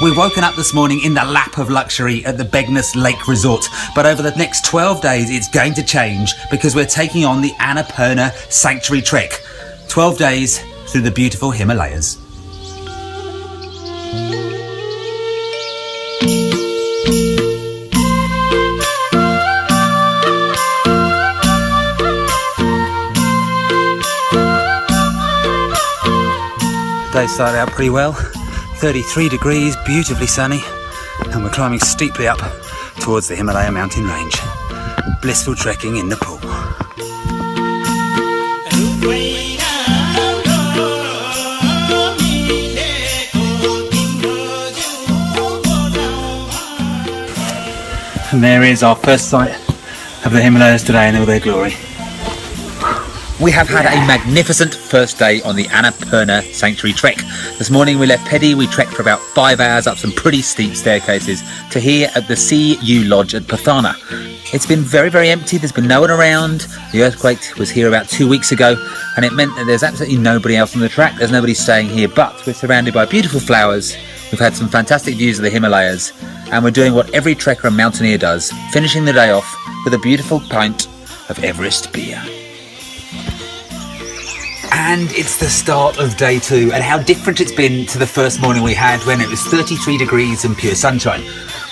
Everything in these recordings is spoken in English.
We've woken up this morning in the lap of luxury at the Begness Lake Resort, but over the next 12 days it's going to change because we're taking on the Annapurna Sanctuary Trek. 12 days through the beautiful Himalayas. Day started out pretty well. 33 degrees, beautifully sunny, and we're climbing steeply up towards the Himalaya mountain range. Blissful trekking in Nepal. And there is our first sight of the Himalayas today in all their glory. We have had a magnificent first day on the Annapurna Sanctuary Trek. This morning we left Pedi, we trekked for about 5 hours up some pretty steep staircases to here at the CU Lodge at Pathana. It's been very, very empty, there's been no one around. The earthquake was here about 2 weeks ago and it meant that there's absolutely nobody else on the track, there's nobody staying here, but we're surrounded by beautiful flowers. We've had some fantastic views of the Himalayas and we're doing what every trekker and mountaineer does, finishing the day off with a beautiful pint of Everest beer. And it's the start of day 2, and how different it's been to the first morning we had when it was 33 degrees and pure sunshine.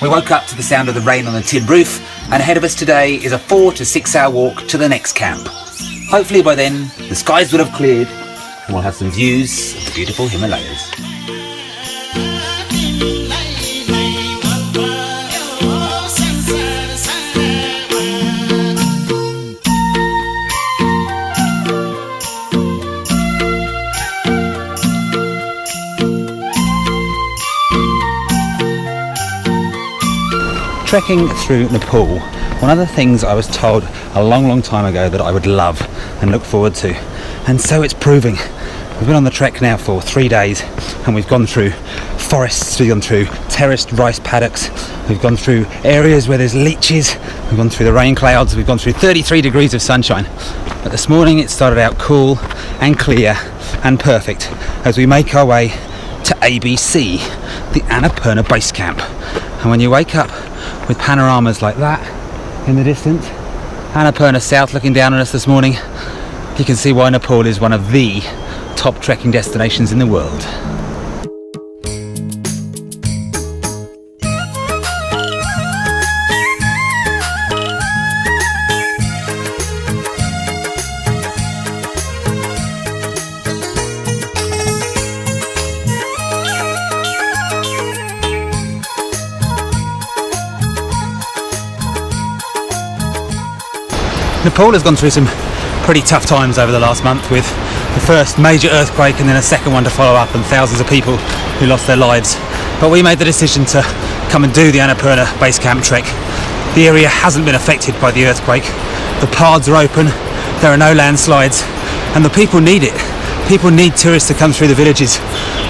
We woke up to the sound of the rain on the tin roof, and ahead of us today is a 4 to 6 hour walk to the next camp. Hopefully by then the skies will have cleared and we'll have some views of the beautiful Himalayas. Trekking through Nepal, one of the things I was told a long time ago that I would love and look forward to, and so it's proving. We've been on the trek now for 3 days and we've gone through forests, we've gone through terraced rice paddocks, we've gone through areas where there's leeches, we've gone through the rain clouds, we've gone through 33 degrees of sunshine. But this morning it started out cool and clear and perfect as we make our way to ABC, the Annapurna Base Camp. And when you wake up with panoramas like that in the distance, Annapurna South looking down on us this morning, you can see why Nepal is one of the top trekking destinations in the world. Nepal has gone through some pretty tough times over the last month, with the first major earthquake and then a second one to follow up and thousands of people who lost their lives. But we made the decision to come and do the Annapurna Base Camp trek. The area hasn't been affected by the earthquake. The paths are open, there are no landslides, and the people need it. People need tourists to come through the villages.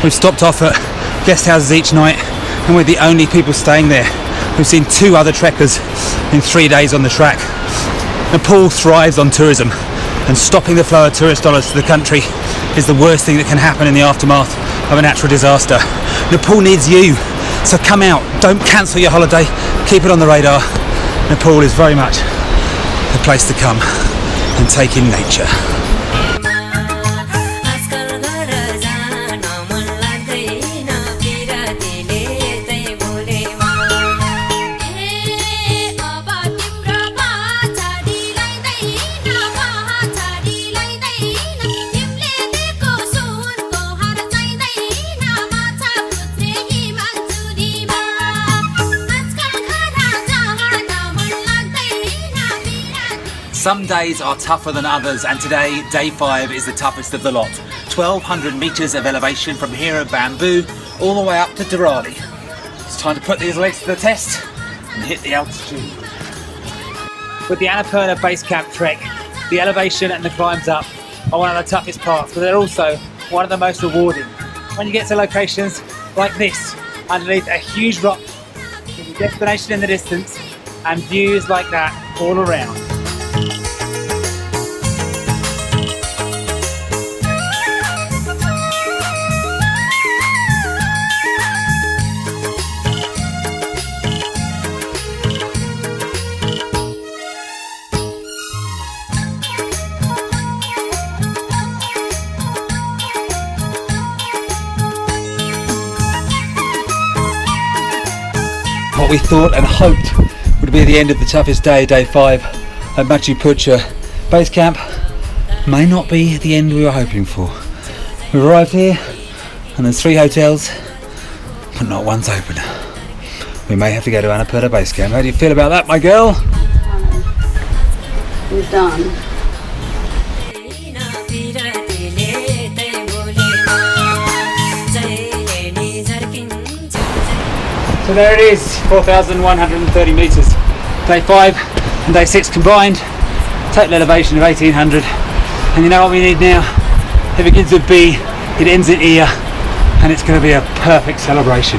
We've stopped off at guest houses each night and we're the only people staying there. We've seen 2 other trekkers in 3 days on the track. Nepal thrives on tourism, and stopping the flow of tourist dollars to the country is the worst thing that can happen in the aftermath of a natural disaster. Nepal needs you, so come out, don't cancel your holiday, keep it on the radar. Nepal is very much the place to come and take in nature. Some days are tougher than others, and today, day 5, is the toughest of the lot. 1,200 metres of elevation from here at Bamboo all the way up to Durrani. It's time to put these legs to the test and hit the altitude. With the Annapurna Base Camp trek, the elevation and the climbs up are one of the toughest parts, but they're also one of the most rewarding. When you get to locations like this, underneath a huge rock, with a destination in the distance, and views like that all around. what we thought and hoped would be the end of the toughest day, day 5 at Annapurna Base Camp, may not be the end we were hoping for. We've arrived here and there's 3 hotels, but not one's open. We may have to go to Annapurna Base Camp. How do you feel about that, my girl? We're done. So there it is, 4,130 metres. Day 5 and day 6 combined, total elevation of 1,800. And you know what we need now? It begins with B, it ends in E, and it's going to be a perfect celebration.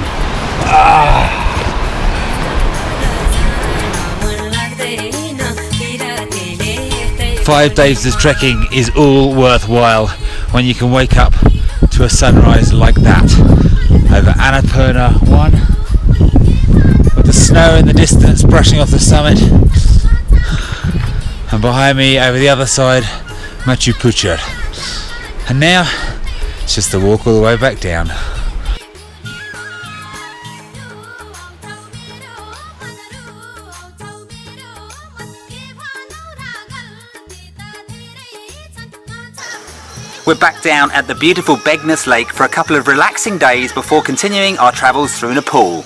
5 days of trekking is all worthwhile when you can wake up to a sunrise like that over Annapurna 1, with the snow in the distance brushing off the summit, and behind me over the other side Annapurna. And now it's just a walk all the way back down. We're back down at the beautiful Begness Lake for a couple of relaxing days before continuing our travels through Nepal.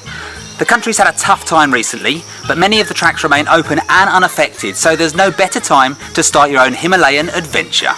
The country's had a tough time recently, but many of the tracks remain open and unaffected, so there's no better time to start your own Himalayan adventure.